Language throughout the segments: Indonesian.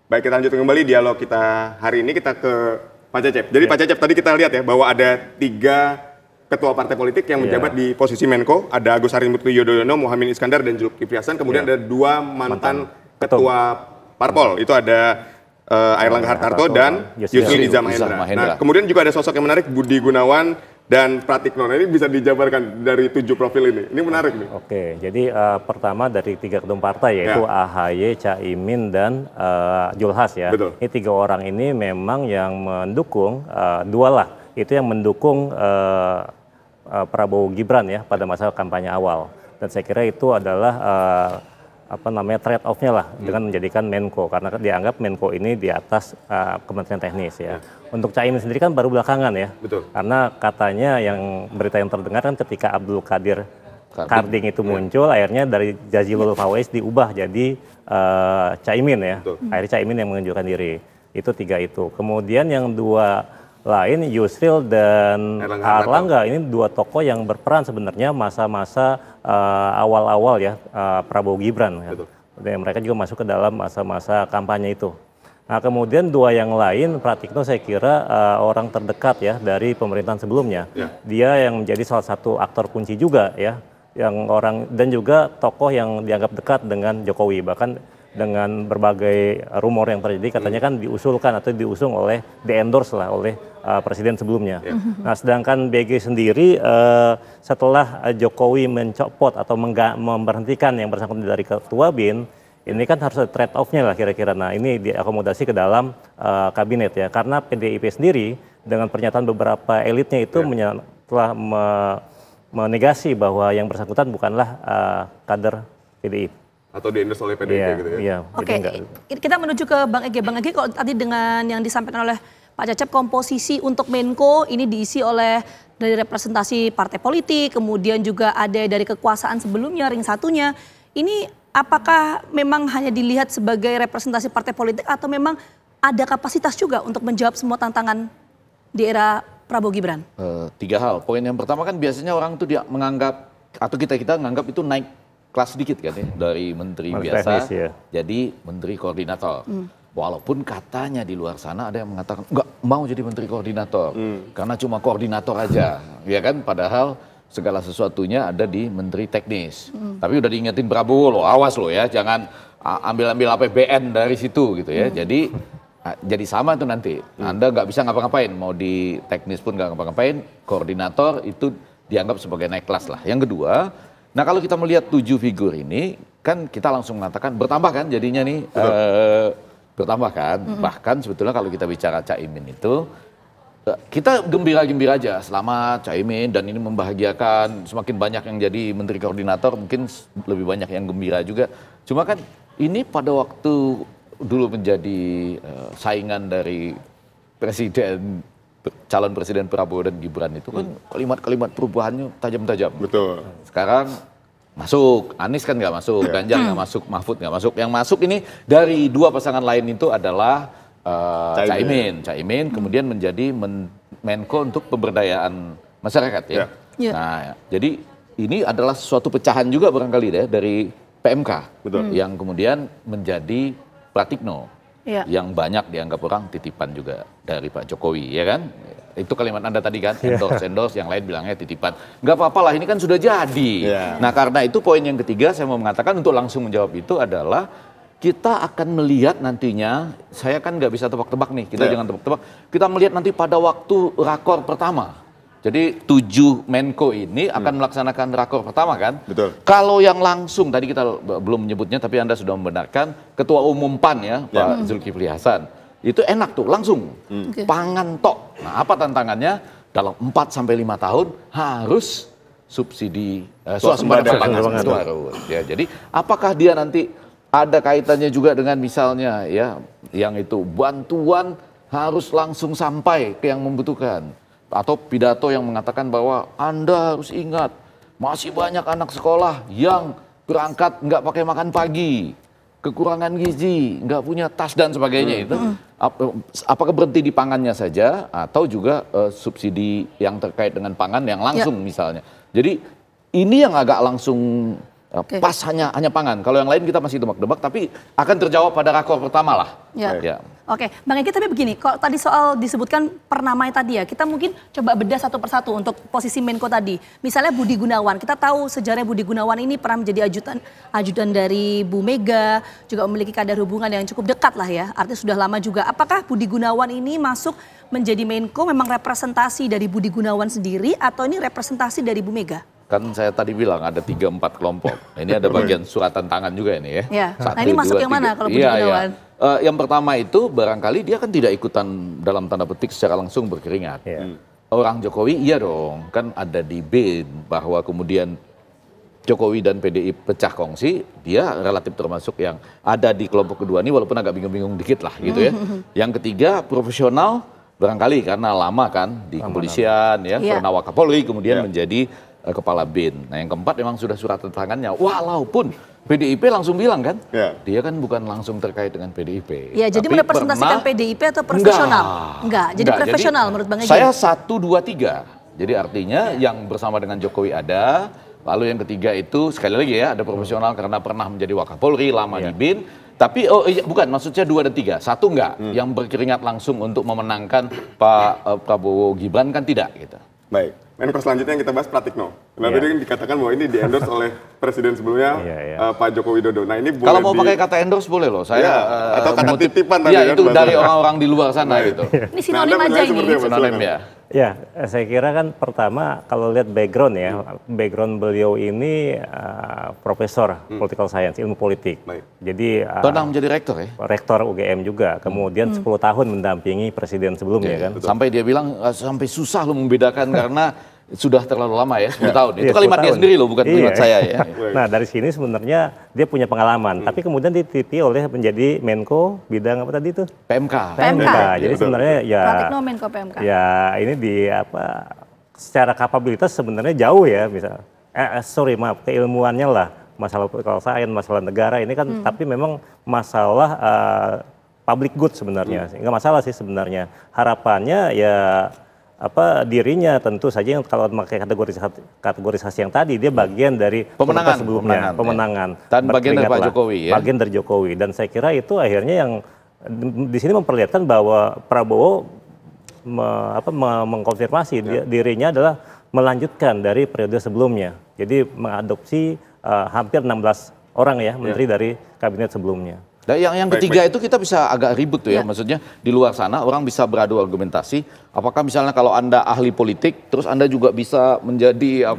Baik, kita lanjutkan kembali dialog kita hari ini. Kita ke Pak Cecep. Jadi Pak Cecep, tadi kita lihat ya bahwa ada 3 ketua partai politik yang menjabat di posisi Menko. Ada Agus Harimurti Yudhoyono, Muhaimin Iskandar, dan Zulkifli Hasan. Kemudian ada 2 mantan ketua parpol. Itu ada Airlangga Hartarto dan Yusril Iza Mahendra. Nah, kemudian juga ada sosok yang menarik, Budi Gunawan dan Pratikno. Nah, ini bisa dijabarkan dari 7 profil ini. Ini menarik nih. Oke, jadi pertama dari 3 ketum partai yaitu AHY, Caimin, dan Julhas ya. Betul. Ini 3 orang ini memang yang mendukung, 2 lah, itu yang mendukung Prabowo Gibran ya pada masa kampanye awal. Dan saya kira itu adalah trade off-nya lah dengan menjadikan Menko, karena dianggap Menko ini di atas Kementerian Teknis ya. Untuk Caimin sendiri kan baru belakangan ya. Betul. Karena katanya yang berita yang terdengar kan ketika Abdul Qadir Karding itu muncul, akhirnya dari Jazilul Fawais diubah jadi Caimin ya. Betul. Akhirnya Caimin yang menunjukkan diri. Itu 3 itu. Kemudian yang 2 lain, Yusril dan Airlangga, ini 2 tokoh yang berperan sebenarnya masa-masa awal-awal ya Prabowo Gibran. Kan. Dan mereka juga masuk ke dalam masa-masa kampanye itu. Nah, kemudian 2 yang lain, Pratikno saya kira orang terdekat ya dari pemerintahan sebelumnya. Dia yang menjadi salah satu aktor kunci juga ya, yang orang dan juga tokoh yang dianggap dekat dengan Jokowi, bahkan dengan berbagai rumor yang terjadi katanya kan diusulkan atau diusung oleh di-endorse lah oleh presiden sebelumnya. Nah, sedangkan BG sendiri setelah Jokowi mencopot atau memberhentikan yang bersangkutan dari ketua BIN, ini kan harus ada trade off-nya lah kira-kira. Nah, ini diakomodasi ke dalam kabinet ya, karena PDIP sendiri dengan pernyataan beberapa elitnya itu telah menegasi bahwa yang bersangkutan bukanlah kader PDIP. Atau di-endorse oleh PDIP gitu ya? Iya. Oke, kita menuju ke Bang Ege. Bang Ege, kalau tadi dengan yang disampaikan oleh Pak Cecep, komposisi untuk Menko ini diisi oleh dari representasi partai politik, kemudian juga ada dari kekuasaan sebelumnya, ring satunya. Ini apakah memang hanya dilihat sebagai representasi partai politik atau memang ada kapasitas juga untuk menjawab semua tantangan di era Prabowo Gibran? 3 hal. Poin yang pertama kan biasanya orang itu dia menganggap, atau kita menganggap itu naik kelas sedikit kan ya, dari menteri biasa jadi menteri koordinator. Walaupun katanya di luar sana ada yang mengatakan nggak mau jadi menteri koordinator karena cuma koordinator aja, ya kan? Padahal segala sesuatunya ada di menteri teknis. Tapi udah diingetin Prabowo loh, awas loh ya, jangan ambil APBN dari situ gitu ya. Jadi sama itu nanti. Anda nggak bisa ngapa-ngapain, mau di teknis pun nggak ngapa-ngapain. Koordinator itu dianggap sebagai naik kelas lah. Yang kedua, nah kalau kita melihat 7 figur ini, kan kita langsung mengatakan bertambah kan jadinya nih, bertambah kan. Bahkan sebetulnya kalau kita bicara Caimin itu, kita gembira-gembira aja, selamat Caimin dan ini membahagiakan, semakin banyak yang jadi menteri koordinator, mungkin lebih banyak yang gembira juga. Cuma kan ini pada waktu dulu menjadi saingan dari presiden, calon presiden Prabowo dan Gibran itu kan kalimat-kalimat perubahannya tajam-tajam. Betul. Sekarang masuk, Anies kan nggak masuk, Ganjar nggak masuk, Mahfud nggak masuk. Yang masuk ini dari 2 pasangan lain itu adalah Caimin, kemudian menjadi Menko untuk pemberdayaan masyarakat ya. Nah, jadi ini adalah suatu pecahan juga barangkali deh dari PMK, yang kemudian menjadi Pratikno. Yang banyak dianggap orang titipan juga dari Pak Jokowi, ya kan? Itu kalimat Anda tadi kan, endorse, yang lain bilangnya titipan. Nggak apa-apa lah, ini kan sudah jadi. Nah, karena itu poin yang ketiga saya mau mengatakan untuk langsung menjawab itu adalah kita akan melihat nantinya, saya kan nggak bisa tebak-tebak nih, kita jangan tebak-tebak. Kita melihat nanti pada waktu rakor pertama. Jadi 7 Menko ini akan melaksanakan rakor pertama kan? Betul. Kalau yang langsung, tadi kita belum menyebutnya tapi Anda sudah membenarkan, Ketua Umum PAN ya, Pak Zulkifli Hasan. Itu enak tuh, langsung. Pangan tok. Nah, apa tantangannya? Dalam 4-5 tahun harus subsidi swasembada pangan. Ya, jadi apakah dia nanti ada kaitannya juga dengan misalnya ya, yang itu bantuan harus langsung sampai ke yang membutuhkan. Atau pidato yang mengatakan bahwa Anda harus ingat, masih banyak anak sekolah yang berangkat nggak pakai makan pagi, kekurangan gizi, nggak punya tas dan sebagainya. Itu apakah berhenti di pangannya saja atau juga subsidi yang terkait dengan pangan yang langsung misalnya. Jadi ini yang agak langsung Pas hanya pangan. Kalau yang lain kita masih tebak-tebak, tapi akan terjawab pada rakor pertama lah. Ya. Oke, Bang Egy, tapi begini, kalau tadi soal disebutkan per namanya tadi ya, kita mungkin coba bedah satu persatu untuk posisi Menko tadi. Misalnya Budi Gunawan, kita tahu sejarah Budi Gunawan ini pernah menjadi ajudan dari Bu Mega, juga memiliki kadar hubungan yang cukup dekat lah ya, artinya sudah lama juga. Apakah Budi Gunawan ini masuk menjadi Menko memang representasi dari Budi Gunawan sendiri atau ini representasi dari Bu Mega? Kan saya tadi bilang ada 3-4 kelompok. Ini ada bagian suratan tangan juga ini ya. Nah ini masuk yang mana kalau Budi Gunawan? Yang pertama itu barangkali dia kan tidak ikutan dalam tanda petik secara langsung berkeringat. Orang Jokowi iya dong, kan ada di BIN bahwa kemudian Jokowi dan PDI pecah kongsi, dia relatif termasuk yang ada di kelompok kedua ini walaupun agak bingung-bingung dikit lah gitu ya. Yang ketiga profesional barangkali karena lama kan di kepolisian ya, pernah Wakapolri kemudian menjadi kepala BIN. Nah yang keempat memang sudah surat tangannya, walaupun PDIP langsung bilang kan, dia kan bukan langsung terkait dengan PDIP. Ya, jadi merepresentasikan PDIP atau profesional? Enggak, jadi profesional menurut Bang Egy. Saya 1, 2, 3. Jadi artinya yang bersama dengan Jokowi ada, lalu yang ketiga itu sekali lagi ya ada profesional karena pernah menjadi Wakapolri, lama di BIN. Tapi bukan, maksudnya 2 dan 3. 1 enggak, yang berkeringat langsung untuk memenangkan Pak Prabowo Gibran kan tidak gitu. Baik, Menko selanjutnya yang kita bahas Pratikno. Nah tadi dikatakan bahwa ini di-endorse oleh presiden sebelumnya Pak Joko Widodo. Nah ini boleh kalau mau pakai kata endorse boleh loh. Saya atau kata titipan tadi ya, itu dari orang-orang di luar sana gitu. Ini sinonim aja ini. Sinonim ya. Ya, saya kira kan pertama kalau lihat background ya, background beliau ini profesor political science, ilmu politik. Jadi pernah menjadi rektor ya? Rektor UGM juga, kemudian 10 tahun mendampingi presiden sebelumnya kan. Sampai dia bilang sampai susah lo membedakan karena sudah terlalu lama ya, 10 tahun. Itu kalimat dia sendiri loh, bukan kalimat saya ya. Nah dari sini sebenarnya dia punya pengalaman, tapi kemudian dititi oleh menjadi Menko bidang apa tadi itu? PMK. Jadi sebenarnya ya. Pratikno Menko PMK. Ya ini secara kapabilitas sebenarnya jauh ya, misal. Keilmuannya lah, masalah political science, masalah negara ini kan, tapi memang masalah public good sebenarnya, nggak masalah sih sebenarnya. Harapannya ya dirinya tentu saja yang kalau memakai kategorisasi yang tadi dia bagian dari pemenangan dan bagian dari Pak Jokowi ya. Bagian dari Jokowi, dan saya kira itu akhirnya yang di sini memperlihatkan bahwa Prabowo mengkonfirmasi dirinya adalah melanjutkan dari periode sebelumnya. Jadi mengadopsi hampir 16 orang ya menteri dari kabinet sebelumnya. Nah, yang ketiga itu kita bisa agak ribut tuh ya, maksudnya di luar sana orang bisa beradu argumentasi. Apakah misalnya kalau Anda ahli politik, terus Anda juga bisa menjadi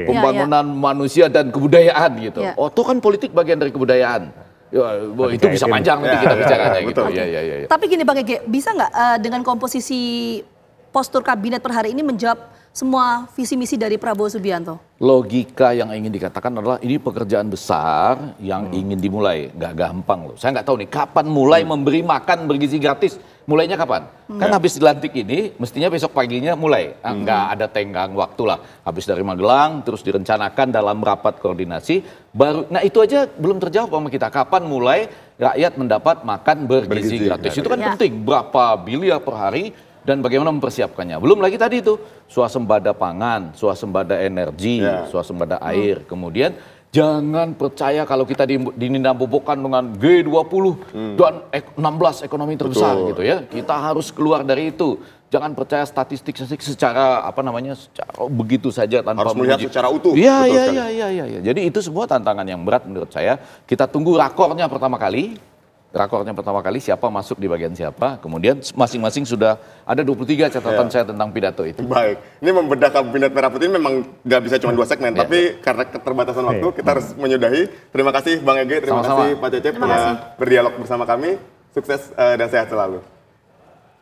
pembangunan manusia dan kebudayaan gitu. Oh, itu kan politik bagian dari kebudayaan. Ya, itu bisa panjang nanti kita bicaranya gitu. Ya. Tapi gini Bang Egy, bisa nggak dengan komposisi postur kabinet per hari ini menjawab semua visi misi dari Prabowo Subianto? Logika yang ingin dikatakan adalah ini pekerjaan besar yang ingin dimulai. Nggak gampang loh. Saya nggak tahu nih kapan mulai memberi makan bergizi gratis. Mulainya kapan? Kan habis dilantik ini mestinya besok paginya mulai. Nggak ada tenggang waktu lah. Habis dari Magelang terus direncanakan dalam rapat koordinasi. Nah itu aja belum terjawab sama kita. Kapan mulai rakyat mendapat makan bergizi gratis? Itu kan penting. Berapa biliar per hari? Dan bagaimana mempersiapkannya. Belum lagi tadi itu swasembada pangan, swasembada energi, swasembada air. Kemudian jangan percaya kalau kita dinambobokan dengan G20 dan 16 ekonomi terbesar gitu ya. Kita harus keluar dari itu. Jangan percaya statistik secara secara begitu saja tanpa harus melihat secara utuh. Iya. Jadi itu semua tantangan yang berat menurut saya. Kita tunggu rakornya pertama kali. Siapa masuk di bagian siapa, kemudian masing-masing sudah ada 23 catatan saya tentang pidato itu. Baik, ini membedah kabinet merah putih memang nggak bisa cuma 2 segmen, tapi karena keterbatasan waktu kita harus menyudahi. Terima kasih Bang Egy, terima kasih Pak Cecep telah berdialog bersama kami, sukses dan sehat selalu.